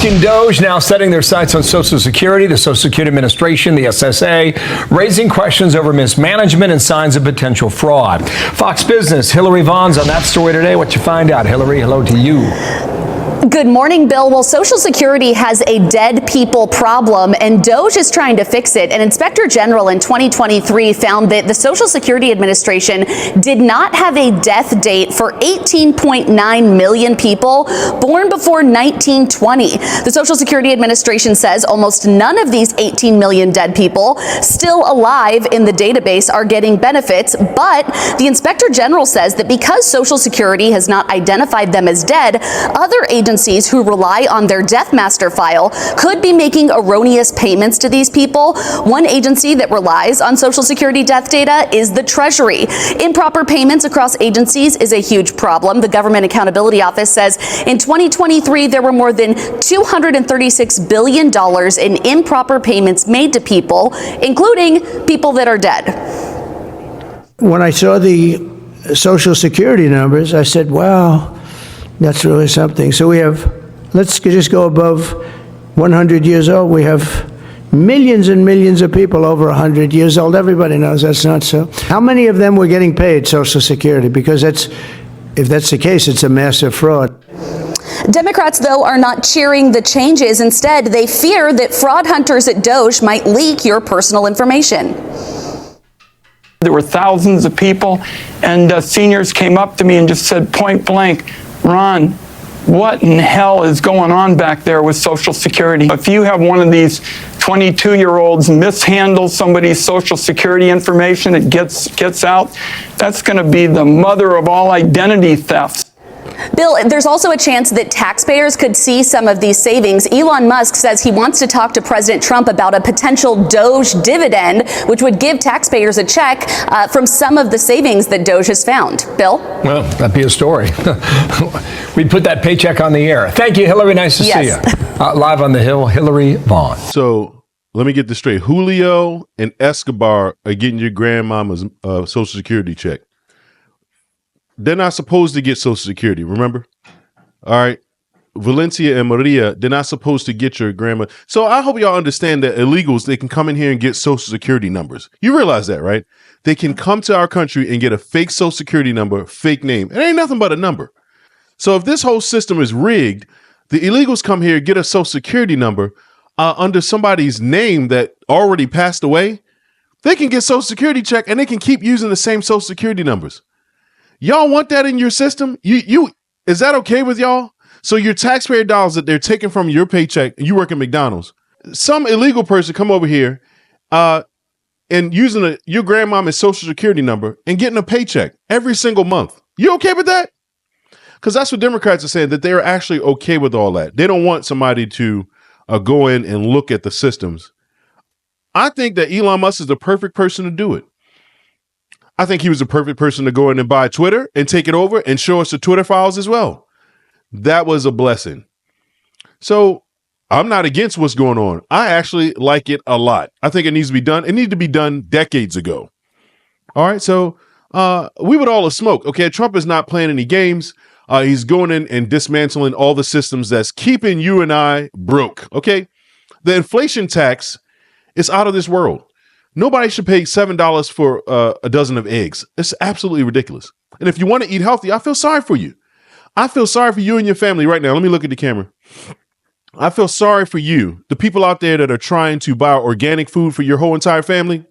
D.O.G.E now setting their sights on Social Security, the Social Security Administration, the SSA, raising questions over mismanagement and signs of potential fraud. Fox Business, Hillary Vaughn's on that story today. What you find out, Hillary? Hello to you. Good morning, Bill. Well, Social Security has a dead people problem, and D.O.G.E is trying to fix it. An inspector general in 2023 found that the Social Security Administration did not have a death date for 18.9 million people born before 1920. The Social Security Administration says almost none of these 18 million dead people still alive in the database are getting benefits, but the inspector general says that because Social Security has not identified them as dead, other agencies who rely on their death master file could be making erroneous payments to these people. One agency that relies on Social Security death data is the Treasury. Improper payments across agencies is a huge problem. The Government Accountability Office says in 2023 there were more than $236 billion in improper payments made to people, including people that are dead. When I saw the Social Security numbers, I said, wow, that's really something. So we have, let's just go above 100 years old. We have millions and millions of people over 100 years old. Everybody knows that's not so. How many of them were getting paid Social Security? Because if that's the case, it's a massive fraud. Democrats, though, are not cheering the changes. Instead, they fear that fraud hunters at D.O.G.E might leak your personal information. There were thousands of people, and seniors came up to me and just said point blank, Ron, what in hell is going on back there with Social Security? If you have one of these 22-year-olds mishandle somebody's Social Security information, it gets out, that's going to be the mother of all identity thefts. Bill, there's also a chance that taxpayers could see some of these savings. Elon Musk says he wants to talk to President Trump about a potential D.O.G.E dividend, which would give taxpayers a check from some of the savings that D.O.G.E has found. Bill? Well, that'd be a story. We'd put that paycheck on the air. Thank you, Hillary. Nice to see you. Live on the Hill, Hillary Vaughn. So let me get this straight. Julio and Escobar are getting your grandmama's Social Security check. They're not supposed to get Social Security, remember? All right. Valencia and Maria, they're not supposed to get your grandma. So I hope y'all understand that illegals, they can come in here and get Social Security numbers. You realize that, right? They can come to our country and get a fake Social Security number, fake name. It ain't nothing but a number. So if this whole system is rigged, the illegals come here, get a Social Security number under somebody's name that already passed away. They can get Social Security check and they can keep using the same Social Security numbers. Y'all want that in your system? Is that okay with y'all? So your taxpayer dollars that they're taking from your paycheck, you work at McDonald's, some illegal person come over here and using your grandmama's Social Security number and getting a paycheck every single month. You okay with that? Because that's what Democrats are saying, that they're actually okay with all that. They don't want somebody to go in and look at the systems. I think that Elon Musk is the perfect person to do it. I think he was the perfect person to go in and buy Twitter and take it over and show us the Twitter files as well. That was a blessing. So I'm not against what's going on. I actually like it a lot. I think it needs to be done. It needed to be done decades ago. All right. So we would all have smoke. Okay. Trump is not playing any games. He's going in and dismantling all the systems that's keeping you and I broke. Okay. The inflation tax is out of this world. Nobody should pay $7 for a dozen of eggs. It's absolutely ridiculous. And if you want to eat healthy, I feel sorry for you. I feel sorry for you and your family right now. Let me look at the camera. I feel sorry for you, the people out there that are trying to buy organic food for your whole entire family.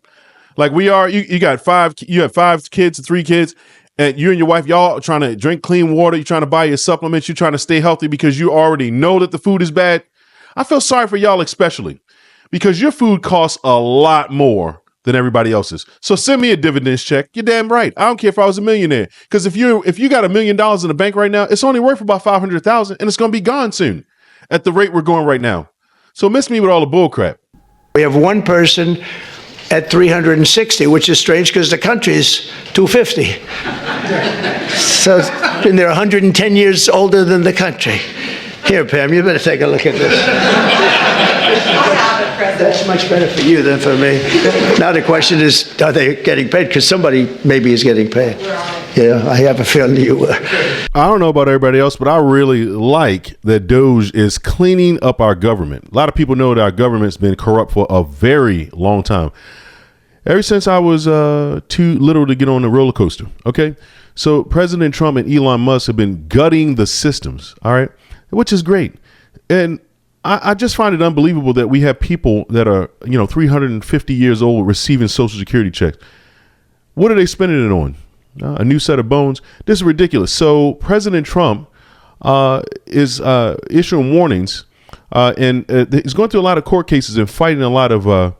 Like we are, you have 5 kids, 3 kids, and you and your wife, y'all trying to drink clean water. You're trying to buy your supplements. You're trying to stay healthy because you already know that the food is bad. I feel sorry for y'all especially, because your food costs a lot more than everybody else's. So send me a dividends check. You're damn right. I don't care if I was a millionaire. Because if you got $1 million in the bank right now, it's only worth about $500,000 and it's going to be gone soon at the rate we're going right now. So miss me with all the bull crap. We have one person at 360, which is strange because the country is 250. So and they're 110 years older than the country. Here, Pam, you better take a look at this. That's much better for you than for me. Now the question is, are they getting paid? Because somebody maybe is getting paid. Yeah, I have a feeling you were. I don't know about everybody else, but I really like that DOGE is cleaning up our government. A lot of people know that our government's been corrupt for a very long time. Ever since I was too little to get on the roller coaster. Okay. So President Trump and Elon Musk have been gutting the systems. All right. Which is great. And I just find it unbelievable that we have people that are, 350 years old receiving Social Security checks. What are they spending it on? A new set of bones. This is ridiculous. So President Trump is issuing warnings and he's going through a lot of court cases and fighting a lot of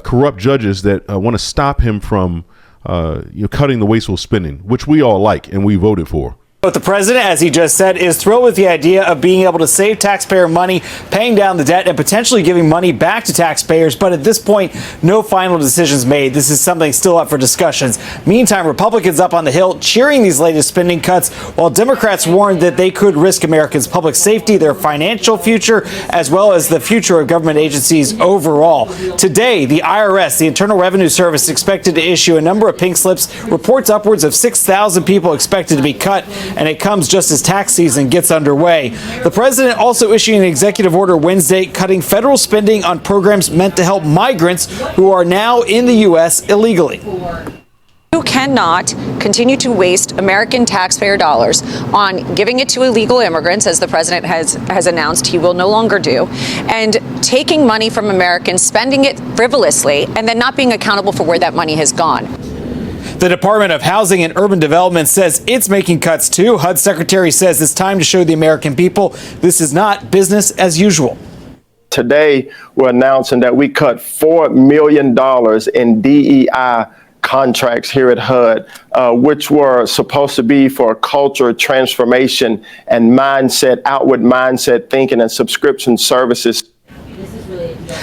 corrupt judges that want to stop him from cutting the wasteful spending, which we all like and we voted for. But the president, as he just said, is thrilled with the idea of being able to save taxpayer money, paying down the debt, and potentially giving money back to taxpayers. But at this point, no final decisions made. This is something still up for discussions. Meantime, Republicans up on the Hill cheering these latest spending cuts, while Democrats warned that they could risk Americans' public safety, their financial future, as well as the future of government agencies overall. Today, the IRS, the Internal Revenue Service, is expected to issue a number of pink slips, reports upwards of 6,000 people expected to be cut, and it comes just as tax season gets underway. The president also issuing an executive order Wednesday cutting federal spending on programs meant to help migrants who are now in the U.S. illegally. You cannot continue to waste American taxpayer dollars on giving it to illegal immigrants, as the president has announced he will no longer do, and taking money from Americans, spending it frivolously, and then not being accountable for where that money has gone. The Department of Housing and Urban Development says it's making cuts too. HUD Secretary says it's time to show the American people this is not business as usual. Today, we're announcing that we cut $4 million in DEI contracts here at HUD, which were supposed to be for culture transformation and mindset, outward mindset thinking and subscription services.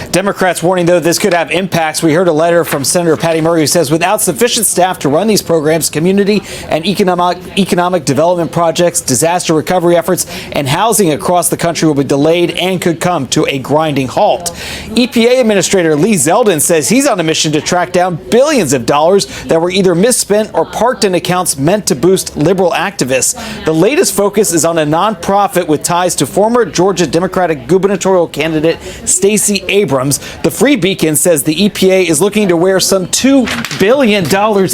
Democrats warning, though, this could have impacts. We heard a letter from Senator Patty Murray who says without sufficient staff to run these programs, community and economic development projects, disaster recovery efforts, and housing across the country will be delayed and could come to a grinding halt. EPA Administrator Lee Zeldin says he's on a mission to track down billions of dollars that were either misspent or parked in accounts meant to boost liberal activists. The latest focus is on a nonprofit with ties to former Georgia Democratic gubernatorial candidate Stacey Abrams. The Free Beacon says the EPA is looking to where some $2 billion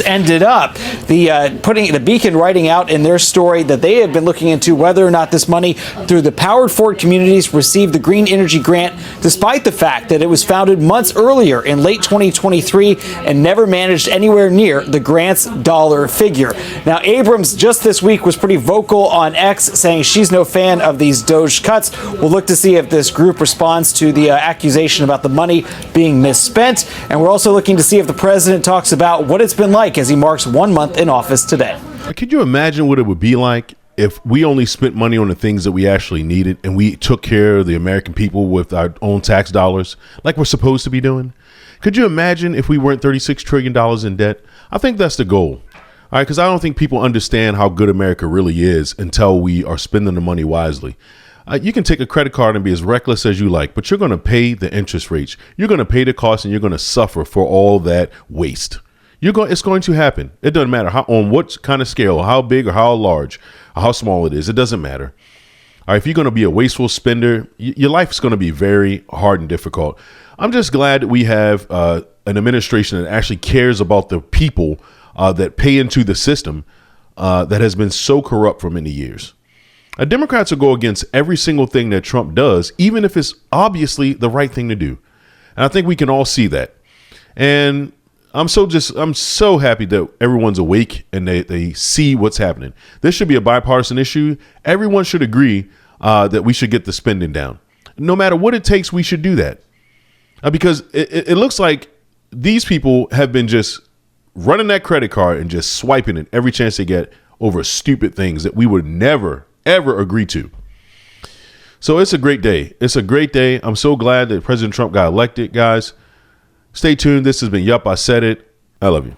ended up. The Beacon writing out in their story that they have been looking into whether or not this money through the Powered Ford communities received the Green Energy Grant, despite the fact that it was founded months earlier in late 2023 and never managed anywhere near the grant's dollar figure. Now, Abrams just this week was pretty vocal on X, saying she's no fan of these DOGE cuts. We'll look to see if this group responds to the accusation about the money being misspent. And we're also looking to see if the president talks about what it's been like as he marks 1 month in office today. Could you imagine what it would be like if we only spent money on the things that we actually needed and we took care of the American people with our own tax dollars like we're supposed to be doing? Could you imagine if we weren't $36 trillion in debt? I think that's the goal. All right, because I don't think people understand how good America really is until we are spending the money wisely. You can take a credit card and be as reckless as you like, but you're going to pay the interest rates. You're going to pay the cost, and you're going to suffer for all that waste. It's going to happen. It doesn't matter on what kind of scale, how big or how large, or how small it is. It doesn't matter. All right, if you're going to be a wasteful spender, your life is going to be very hard and difficult. I'm just glad that we have an administration that actually cares about the people that pay into the system that has been so corrupt for many years. Democrats will go against every single thing that Trump does, even if it's obviously the right thing to do. And I think we can all see that. And I'm so happy that everyone's awake and they see what's happening. This should be a bipartisan issue. Everyone should agree that we should get the spending down. No matter what it takes, we should do that. Because it looks like these people have been just running that credit card and just swiping it every chance they get over stupid things that we would never, ever agree to. So it's a great day. It's a great day. I'm so glad that President Trump got elected, guys. Stay tuned. This has been Yup, I Said It. I love you.